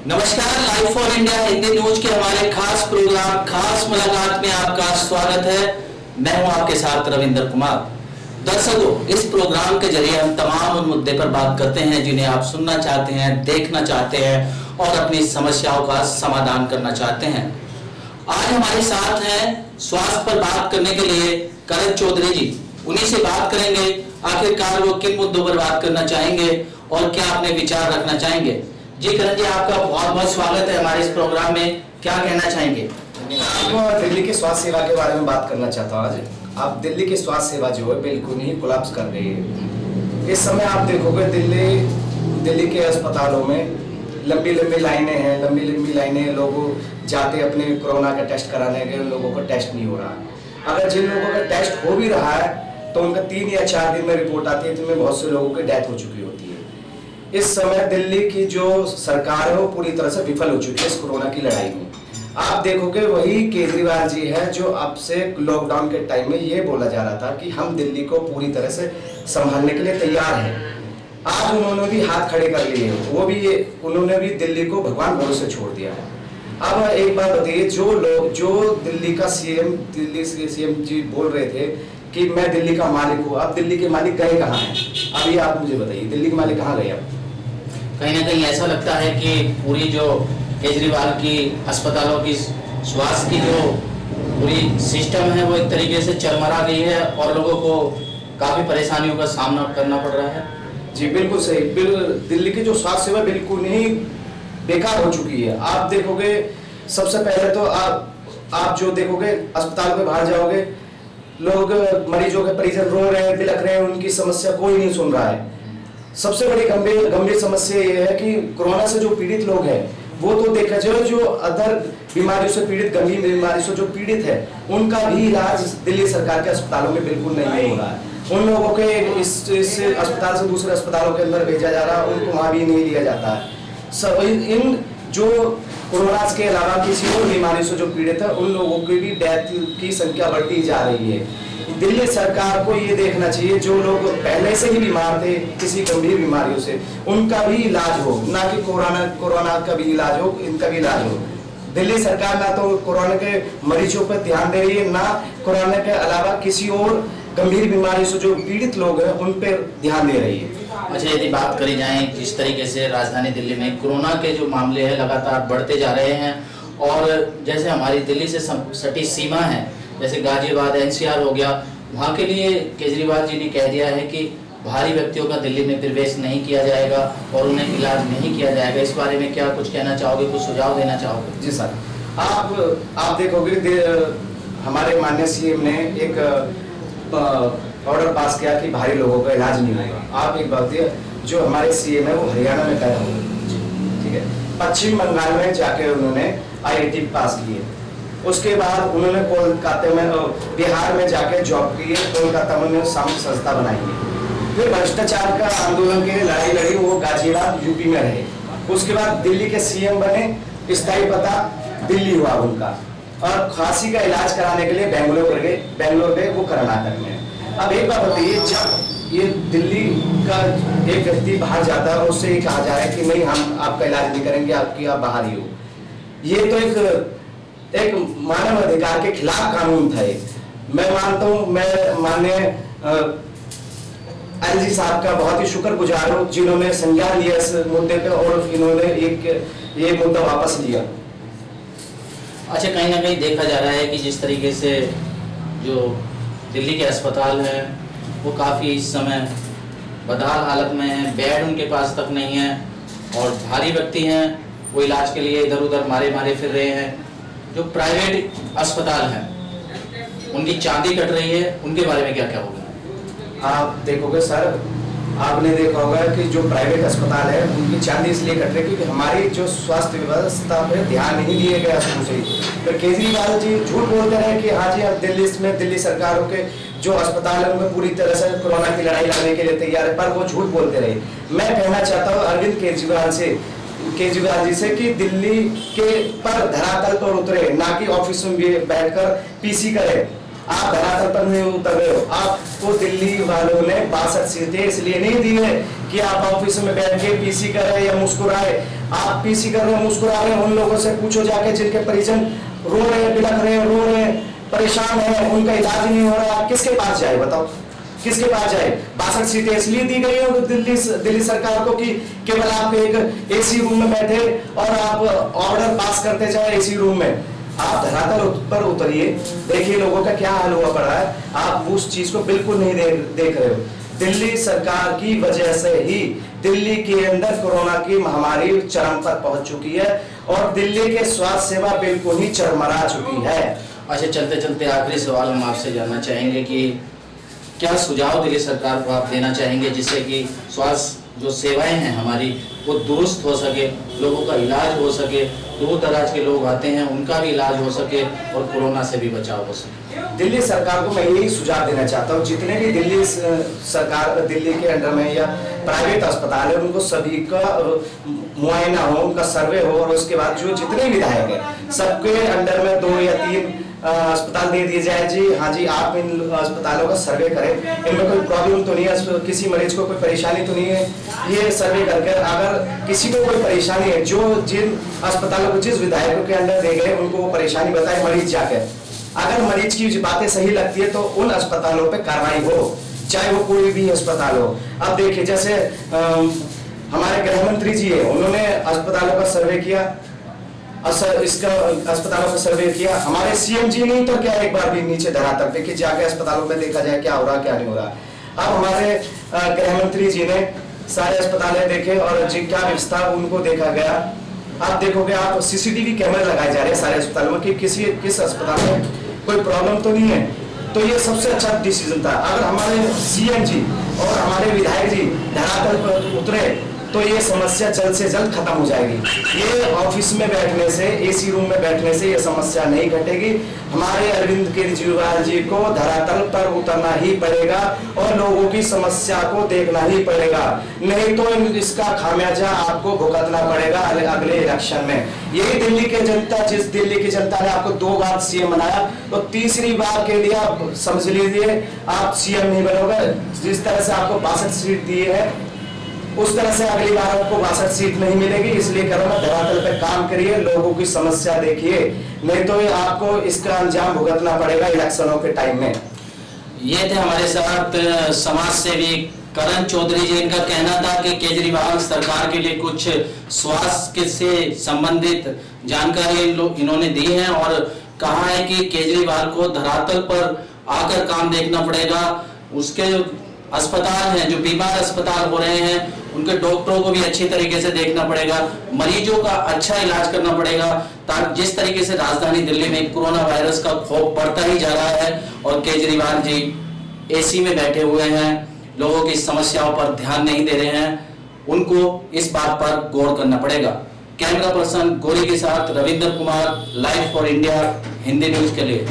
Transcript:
नमस्कार, live for India Hindi news के हमारे खास प्रोग्राम खास मुलाकात में आपका स्वागत है। मैं हूं आपके साथ रविंद्र कुमार। दर्शकों, इस प्रोग्राम के जरिए हम तमाम उन मुद्दे पर बात करते हैं जिन्हें आप सुनना चाहते हैं, देखना चाहते हैं और अपनी समस्याओं का समाधान करना चाहते हैं। आज हमारे साथ हैं स्वास्थ्य पर बात करने के लिए करण चौधरी जी। उन्हीं से बात करेंगे आखिरकार वो किन मुद्दों पर बात करना चाहेंगे और क्या अपने विचार रखना चाहेंगे। जी करण जी, आपका बहुत बहुत स्वागत है हमारे इस प्रोग्राम में। क्या कहना चाहेंगे? दिल्ली की स्वास्थ्य सेवा के बारे में बात करना चाहता हूँ आज। आप दिल्ली की स्वास्थ्य सेवा जो है बिल्कुल ही कोलैप्स कर रही है। इस समय आप देखोगे दिल्ली के अस्पतालों में लंबी लंबी लाइनें हैं, लंबी लंबी लाइनें। लोग जाते अपने कोरोना का टेस्ट कराने के, उन लोगों का टेस्ट नहीं हो रहा। अगर जिन लोगों का टेस्ट हो भी रहा है तो उनका 3 या 4 दिन में रिपोर्ट आती है, जिनमें बहुत से लोगों की डेथ हो चुकी होती है। इस समय दिल्ली की जो सरकार है वो पूरी तरह से विफल हो चुकी है इस कोरोना की लड़ाई में। आप देखोगे वही केजरीवाल जी है जो अब से लॉकडाउन के टाइम में ये बोला जा रहा था कि हम दिल्ली को पूरी तरह से संभालने के लिए तैयार हैं। आज उन्होंने भी हाथ खड़े कर लिए, उन्होंने भी दिल्ली को भगवान भरोसे छोड़ दिया है। अब एक बात बताइए, जो दिल्ली का दिल्ली के सीएम जी बोल रहे थे कि मैं दिल्ली का मालिक हूँ, अब दिल्ली के मालिक गए कहाँ हैं? अभी आप मुझे बताइए, दिल्ली के मालिक कहाँ गए? अब कहीं ना कहीं ऐसा लगता है कि पूरी जो केजरीवाल की अस्पतालों की स्वास्थ्य की जो पूरी सिस्टम है वो एक तरीके से चरमरा गई है और लोगों को काफी परेशानियों का सामना करना पड़ रहा है। जी बिल्कुल सही। दिल्ली की जो स्वास्थ्य सेवा बिल्कुल ही बेकार हो चुकी है। आप देखोगे सबसे पहले तो आप जो देखोगे अस्पताल में बाहर जाओगे, लोग मरीजों के परिजन रो रहे हैं, बिलख रहे हैं, उनकी समस्या कोई नहीं सुन रहा है। सबसे बड़ी गंभीर समस्या ये है कि कोरोना से जो पीड़ित लोग हैं वो तो देखा जाए, जो अदर बीमारियों से पीड़ित, गंभीर बीमारी से जो पीड़ित है, उनका भी इलाज दिल्ली सरकार के अस्पतालों में बिल्कुल नहीं हो रहा है। उन लोगों के इस अस्पताल से दूसरे अस्पतालों के अंदर भेजा जा रहा है, उनको वहां भी नहीं लिया जाता है। सब इन जो कोरोना के अलावा किसी और बीमारी से जो पीड़ित है उन लोगों की भी डेथ की संख्या बढ़ती जा रही है। दिल्ली सरकार को ये देखना चाहिए जो लोग पहले से ही बीमार थे किसी गंभीर बीमारियों से, उनका भी इलाज हो, ना कि कोरोना का भी इलाज हो, इनका भी इलाज हो। दिल्ली सरकार ना तो कोरोना के मरीजों पर ध्यान दे रही है, ना कोरोना के अलावा किसी और गंभीर बीमारी से जो पीड़ित लोग हैं उन पर ध्यान दे रही है। अच्छा, यदि बात करी जाए जिस तरीके से राजधानी दिल्ली में कोरोना के जो मामले हैं लगातार बढ़ते जा रहे हैं और जैसे हमारी दिल्ली से सटी सीमा है, जैसे गाजियाबाद एनसीआर हो गया, वहाँ के लिए केजरीवाल जी ने कह दिया है कि भारी व्यक्तियों का दिल्ली में प्रवेश नहीं किया जाएगा और उन्हें इलाज नहीं किया जाएगा। इस बारे में क्या कुछ कहना चाहोगे, कुछ सुझाव देना चाहोगे? जी सर, आप देखोगे हमारे माननीय सीएम ने एक ऑर्डर पास किया कि भारी लोगों का इलाज नहीं होगा। आप एक बात दिए, जो हमारे सीएम है वो हरियाणा में गए होंगे, ठीक है, पश्चिम बंगाल में जाके उन्होंने आईआईटी पास किए, उसके बाद उन्होंने कोलकाता में बिहार में जाके जॉब की, कोलकाता में उन्होंने संस्था बनाई है। फिर भ्रष्टाचार का आंदोलन के लिए लड़ाई लड़ी, वो गाजियाबाद यूपी में रहे। उसके बाद दिल्ली के सीएम बने, स्थायी पता दिल्ली हुआ उनका, और खांसी का इलाज कराने के लिए बेंगलोर गए, वो कर्नाटक में। अब एक बात बताइए, जब ये दिल्ली का एक व्यक्ति बाहर जाता है और उससे ये कहा जा रहा है कि नहीं हम आपका इलाज नहीं करेंगे, आप बाहर ही हो, ये तो एक मानव अधिकार के खिलाफ कानून था। मैं मानता हूँ, मैं माननीय एलजी साहब का बहुत ही शुक्रगुजार हूँ जिन्होंने संज्ञान लिया इस मुद्दे पे और इन्होंने ये मुद्दा वापस लिया। अच्छा, कहीं ना कहीं देखा जा रहा है कि जिस तरीके से जो दिल्ली के अस्पताल हैं वो काफ़ी इस समय बदहाल हालत में हैं, बेड उनके पास तक नहीं है और भारी व्यक्ति हैं वो इलाज के लिए इधर उधर मारे फिर रहे हैं। जो प्राइवेट अस्पताल हैं उनकी चांदी कट रही है, उनके बारे में क्या क्या होगा? आप देखोगे सर, आपने देखा होगा कि जो प्राइवेट अस्पताल है उनकी चांदी इसलिए कट रही है क्योंकि हमारी जो स्वास्थ्य व्यवस्था पे ध्यान नहीं दिए गया शुरू से ही। तो केजरीवाल जी झूठ बोलते रहे कि हाँ जी अब दिल्ली सरकारों के जो अस्पताल है उनमें पूरी तरह से कोरोना की लड़ाई लड़ने के लिए तैयार है, पर वो झूठ बोलते रहे। मैं कहना चाहता हूँ अरविंद केजरीवाल जी से कि दिल्ली के पर धरातल पर उतरे, ना कि ऑफिस में बैठकर पीसी करे। आप धरातल पर नहीं उतर रहे हो। आपको दिल्ली वालों ने 62 सीटें इसलिए नहीं दी है कि आप ऑफिस में बैठ के पीसी कर रहे या मुस्कुराए। आप पीसी कर रहे, मुस्कुरा रहे, उन लोगों से पूछो जाके जिनके परिजन रो रहे, बिलख रहे, रो रहे, परेशान है, उनका इलाज नहीं हो रहा, किसके पास जाए बताओ, किसके पास जाए? 62 सीटें इसलिए दी गई है दिल्ली सरकार को कि केवल आप एक एसी रूम में बैठे और आप ऑर्डर पास करते जाए एसी रूम में। आप धरातल पर उतरिए, देखिए लोगों का क्या हाल हुआ पड़ा है। आप उस चीज को बिल्कुल नहीं देख रहे हो। दिल्ली सरकार की वजह से ही दिल्ली के अंदर कोरोना की महामारी चरम पर पहुंच चुकी है और दिल्ली के स्वास्थ्य सेवा बिल्कुल ही चरमरा चुकी है। अच्छा, चलते चलते आखिरी सवाल हम आपसे जानना चाहेंगे कि क्या सुझाव दिल्ली सरकार को आप देना चाहेंगे जिससे कि स्वास्थ्य जो सेवाएं हैं हमारी वो दुरुस्त हो सके, लोगों का इलाज हो सके, दूर दराज के लोग आते हैं उनका भी इलाज हो सके और कोरोना से भी बचाव हो सके? दिल्ली सरकार को मैं यही सुझाव देना चाहता हूँ, जितने भी दिल्ली सरकार दिल्ली के अंडर में या प्राइवेट अस्पताल है उनको सभी का मुआयना हो, उनका सर्वे हो और उसके बाद जो जितने विधायक हैं सबके अंडर में 2 या 3 अस्पताल दे दिए जाए। जी हाँ जी, आप इन अस्पतालों का सर्वे करें, इनमें कोई प्रॉब्लम तो नहीं है, किसी मरीज को कोई परेशानी तो नहीं है, ये सर्वे करके अगर किसी को कोई परेशानी है, जो जिन अस्पतालों को जिस विधायकों के अंडर दे गए उनको वो परेशानी बताए मरीज जाकर। अगर मरीज की बातें सही लगती है तो उन अस्पतालों पे कार्रवाई हो, चाहे वो कोई भी अस्पताल हो। अब देखिए जैसे हमारे गृह मंत्री जी है, उन्होंने अस्पतालों का सर्वे किया, इसका अस्पतालों का सर्वे किया। हमारे सीएम जी नहीं तो क्या एक बार भी नीचे धरातल पे कि जाके अस्पतालों में देखा जाए क्या हो रहा क्या नहीं हो रहा। अब हमारे गृह मंत्री जी ने सारे अस्पताल देखे और जिनका व्यवस्था उनको देखा गया। आप देखोगे, आप सीसीटीवी कैमरे लगाए जा रहे हैं सारे अस्पतालों में कि किस अस्पताल में कोई प्रॉब्लम तो नहीं है। तो ये सबसे अच्छा डिसीजन था। अगर हमारे सीएम जी और हमारे विधायक जी धरातल पर उतरे तो ये समस्या जल्द से जल्द खत्म हो जाएगी। ये ऑफिस में बैठने से, एसी रूम में बैठने से ये समस्या नहीं घटेगी। हमारे अरविंद केजरीवाल जी को धरातल पर उतरना ही पड़ेगा और लोगों की समस्या को देखना ही पड़ेगा, नहीं तो इसका खामियाजा आपको भुगतना पड़ेगा अगले इलेक्शन में। यही दिल्ली की जनता, जिस दिल्ली की जनता ने आपको 2 बार सीएम बनाया तो तीसरी बार के लिए आप समझ लीजिए आप सीएम नहीं बनोगे। जिस तरह से आपको 62 सीट दी है उस तरह से अगली बार आपको 62 सीट नहीं मिलेगी। इसलिए करो ना, धरातल पे काम करिए, लोगों की समस्या देखिए, नहीं तो आपको इसका अंजाम भुगतना पड़ेगा इलेक्शनों के टाइम में। ये थे हमारे साथ समाज सेवी करण चौधरी जी। इनका कहना था कि केजरीवाल सरकार के लिए कुछ स्वास्थ्य से संबंधित जानकारी इन्होंने दी है और कहा है कि केजरीवाल को धरातल पर आकर काम देखना पड़ेगा। उसके जो अस्पताल हैं, जो बीमार अस्पताल हो रहे हैं, उनके डॉक्टरों को भी अच्छी तरीके से देखना पड़ेगा, मरीजों का अच्छा इलाज करना पड़ेगा, ताकि जिस तरीके से राजधानी दिल्ली में कोरोना वायरस का खौफ बढ़ता ही जा रहा है और केजरीवाल जी एसी में बैठे हुए हैं, लोगों की समस्याओं पर ध्यान नहीं दे रहे हैं, उनको इस बात पर गौर करना पड़ेगा। कैमरा पर्सन गोरी के साथ Ravinder Kumar, live for India Hindi news के लिए।